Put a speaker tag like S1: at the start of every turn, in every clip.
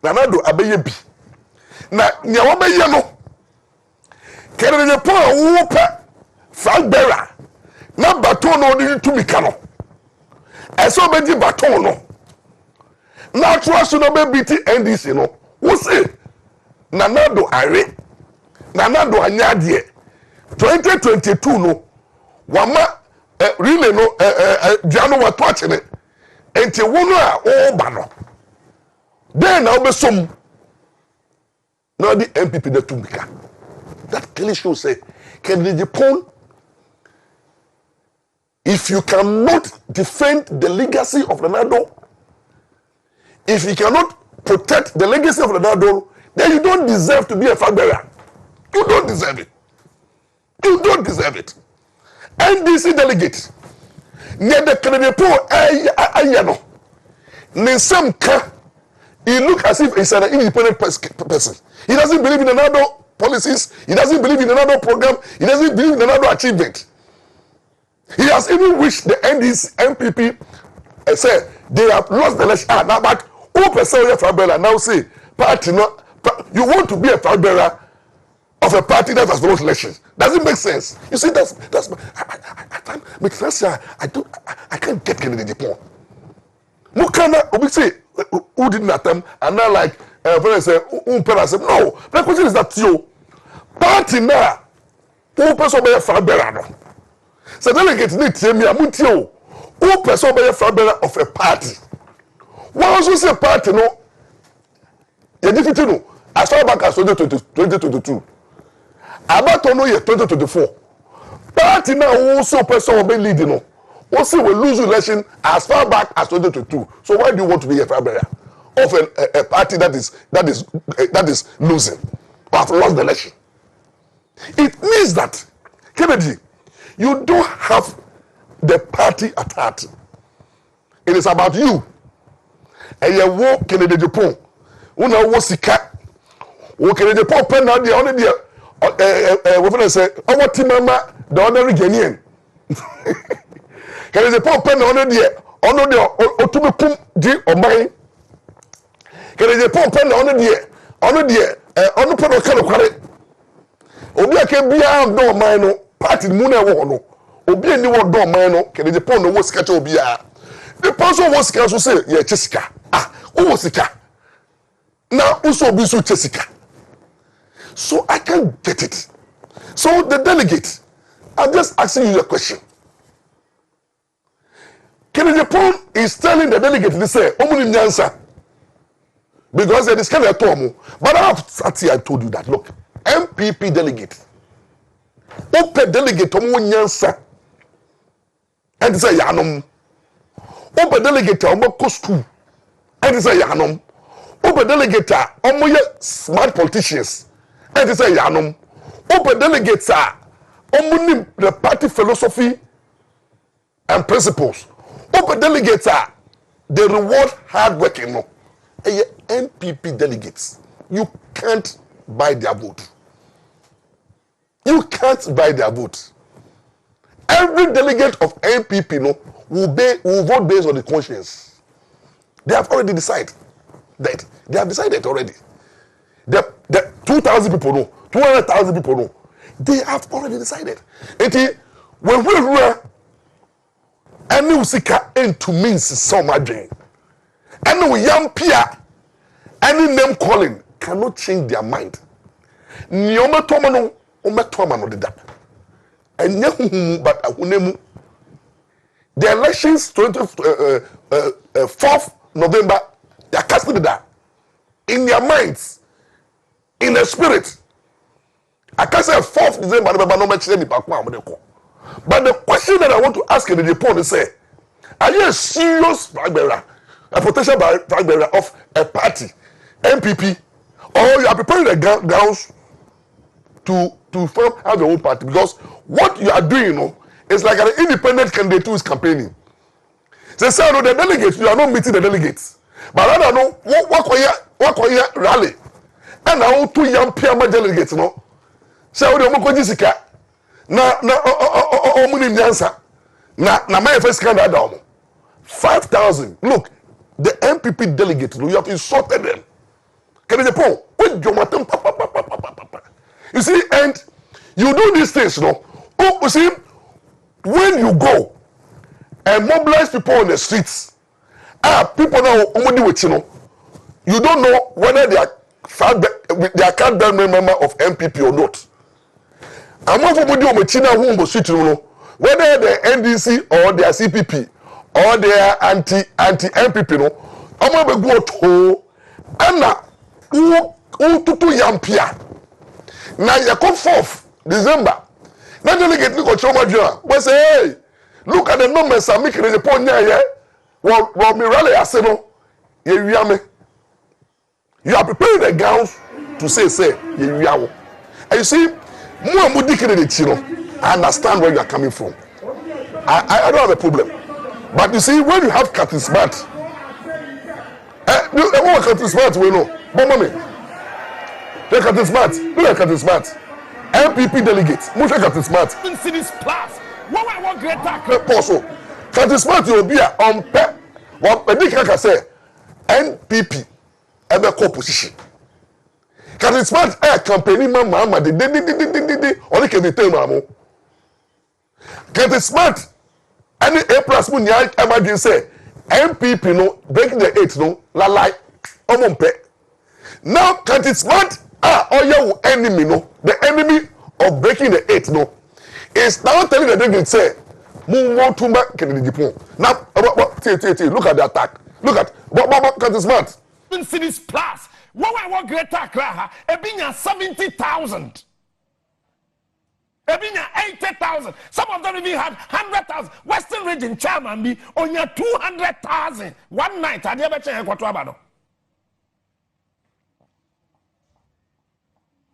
S1: Nanado abeye bi. Na nya wobeye no. Kenede po wo pa flag bearer. Na baton no di to mika no. Eso be di baton no. Na trust no be BT NDC no. Wo say Nanado are. Nanado anyade 2022 no. Wama really no Jano wa touch ne. Enti wono a o ba no. Then now be some. Now the NPP de tumika. That clearly shows say Agyapong, if you cannot defend the legacy of Ronaldo, if you cannot protect the legacy of Ronaldo, then you don't deserve to be a flag bearer. You don't deserve it. You don't deserve it. NDC delegate, near the Agyapong ayano, Nisam ka. He looks as if he's an independent person. He doesn't believe in another policies. He doesn't believe in another program. He doesn't believe in another achievement. He has even wished the NPP say they have lost the election. Now, but who person a flag bearer now say party no, you want to be a flag bearer of a party that has lost elections? Doesn't make sense. You see, that's I can't make sense. I can't get Agyapong. Mukana obi say who didn't attempt and now like friends say no. The question is that you party now who person be a flag bearer no. So delegate need tell me amutio who person be a flag bearer of a party. Why also say party no? You defeat no as far back as 2022. About no year 2024. Party now also person be leading no. Also, we lose election as far back as 2022. So why do you want to be a flag bearer of a party that is losing or have lost the election? It means that Kennedy, you don't have the party at heart. It is about you. And you walk Kennedy Agyapong. Una wo sika. Wo Kennedy Agyapong pen na dey only dey we finna say our team member the ordinary Ghanaian. Kennedy Agyapong pen ono de otumekum di oman. Kennedy Agyapong pen ono de ono pen o kan kware. Obi aka bia do oman no party mu na wo no. Obi ani wo do oman no Kennedy Agyapong no wo sika che obi a. The person wo sika so say ye chesika. Wo sika. Now also be so chesika. So I can't get it. So the delegate, I'm just asking you a question. Kennedy Agyapong is telling the delegate to say, "Omuni nyansa," because they discovered a tomu. But I told you that. Look, NPP delegate, open delegate omu nyansa, and they say yanom. Open delegate omu go school, and they say yanom. Open delegate omu smart politicians, and they say yanom. Open delegate omu the party philosophy and principles. Open delegates they reward hard working. No, NPP delegates, you can't buy their vote. You can't buy their vote. Every delegate of NPP will vote based on the conscience. They have already decided that. They have decided already. The 2,000 people know, 200,000 people know. They have already decided. When we were any usika into means some again. Any young peer, any name calling cannot change their mind. Nyoma tomano, umetomano did that. And but ahunemu. The elections 4th November, they are casting that in their minds, in their spirit. I can't say 4th December, November, no much any back. But the question that I want to ask in the report is, are you a serious flag bearer, a potential flag bearer of a party, NPP, or you are preparing the grounds to have your own party? Because what you are doing, is like an independent candidate who is campaigning. They say, no, the delegates, you are not meeting the delegates. But I don't know, what rally? And now 2 young PMA delegates, say, Jessica. Na omuni nyansa na my first candidate 5,000. Look, the NPP delegate, you have insulted them. Japan, with Jomatem, you see, and you do these things, no? Oh, you see, when you go and mobilize people on the streets, people now only with you know, you don't know whether they are card member of NPP or not. I'm not for you with China who was street, you know, whether they're NDC or they are CPP or they are anti-NPP, no, I'm going to go to Anna who to Yampia. Now you come 4th December. Now delegate look at Choma. We say, hey, look at the numbers I'm making in the point here. Well, me rally aseno. You are preparing the gowns to say, and you see, more I understand where you are coming from. I don't have a problem. But you see, when you have Captain Smart, Captain Smart, we know. Mommy, look at Captain Smart. Look at Captain Smart. NPP delegates. Look at Captain Smart.
S2: See this class. What I want great
S1: tackle. Captain Smart will be on pep. What I say, NPP, ever co-position. Captain Smart, campaigning mama, only can they tell mama. Captain Smart, any A plus moon, I imagine say, NPP no, breaking the 8 no, la lie, now Captain Smart, your enemy no, the enemy of breaking the 8 no, is now telling the delegate say, move to back Japan. Now, look at the attack. Look at Captain Smart.
S2: See this plus. What I want great tackle, Ebinya 70,000. Ebinya 80,000. Some of them even had 100,000. Western region chairman be on your 200,000 one night. I never check what about.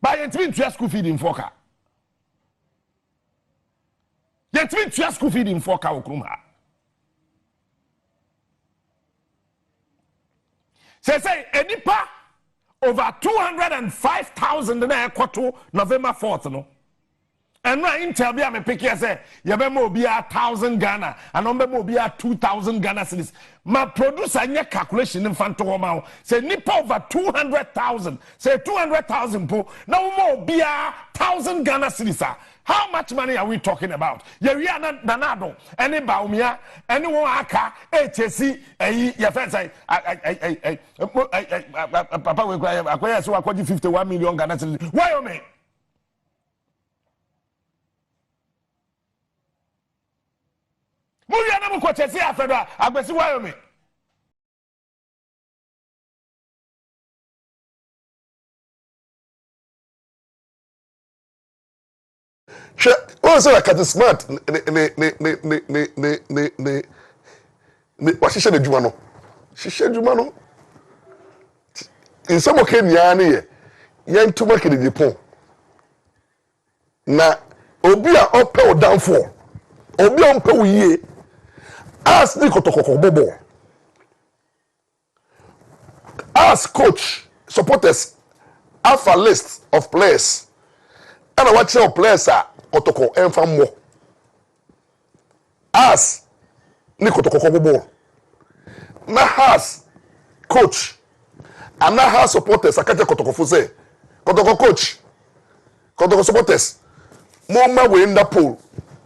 S2: By a twin to school feed in Foka. Yet twin to school feed in Foka Okuma. Say, Edipa over 205,000 in a quarter November 4th, no. And now in Tabia me pick here say, Yabemo be 1,000 Ghana, and Ombe be 2,000 Ghana cedis. My producer nye calculation in front of me. Say nipa over 200,000. Say 200,000 po. Now more be 1,000 Ghana cedis. How much money are we talking about? We are not Danado, any Baumia, anyone Aka, HSC, your friends say, Papa will acquire so I 51 million Ghana cedis. Why, me? Muya na mko chesi afeda agbesi wayo me
S1: Oh, so like Captain Smart what she said Jumano. She said Jumano. In some occasion yan too much in the Japan. Na obi a up or down for. Obi on pe ye. Ask the Bobo. Ask coach, supporters, have a list of players. And I watch your players are Kotoko and from more. Ask Nikotoko Bobo. Now has coach. And now has supporters. I can't Kotoko Fuse. Kotoko coach. Kotoko supporters. Moma we in the pool.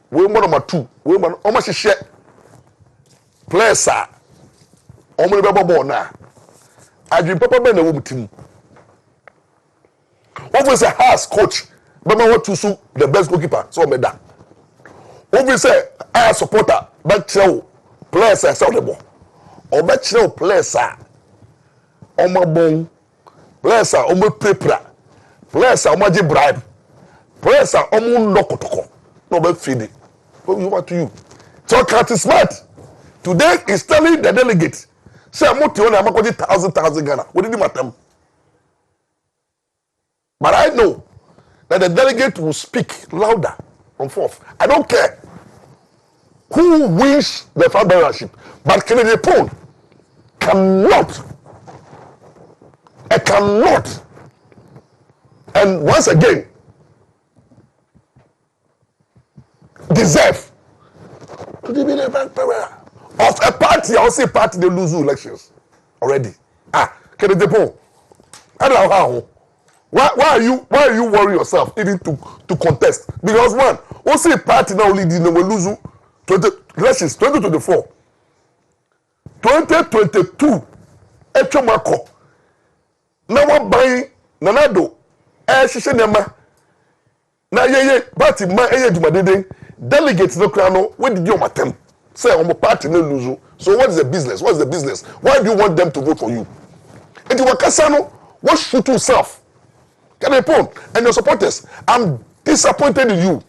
S1: We number 2. We almost share. Players are only babo na. I dream Papa Ben a team. What was a house coach? Bama want to sue the best goalkeeper. So me that. What we say? I supporter. Back show players are sell the ball. Or back show players are on my bone. Players are on my paper. Players are on my bribe. Players are on my lokotoko. No bad feeding. What you want to you? So Captain Smart. Today is telling the delegate, say I'm not 1,000 Ghana. What did you matter? But I know that the delegate will speak louder on 4th. I don't care who wins the flag bearership, but Kennedy Pone cannot. I cannot. And once again, deserve to be the flag bearer. Of a party, I will say party, they lose elections already. Kennedy Pone, I don't know how. Why are you worrying yourself even to contest? Because one, what's a party now leading them will lose 2024. 2022 Echomako. Now one buying Nanado. Shishenema. Na ye party ma dumadede delegates no crano. Where did you attempt? Say on party no lose. So what is the business? What's the business? Why do you want them to vote for you? And you wakasano, what shoot yourself? And your supporters, I'm disappointed in you.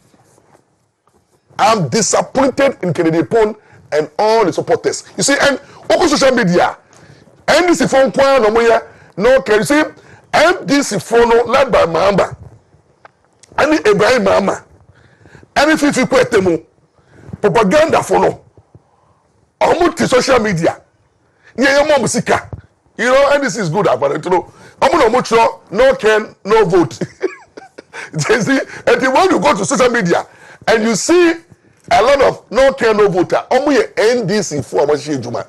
S1: I'm disappointed in Kennedy Pond and all the supporters. You see, and on social media, NDC phone no can you see NDC phone led by Mahamba, and Ibrahim Mahama, and Fifi Kwetemu, propaganda phone, almost social media. Yeah, your mom sika. You know, and this is good apparently. You know, no can, no vote. You see, and when you go to social media and you see a lot of no can, no voter, NDC for Juma.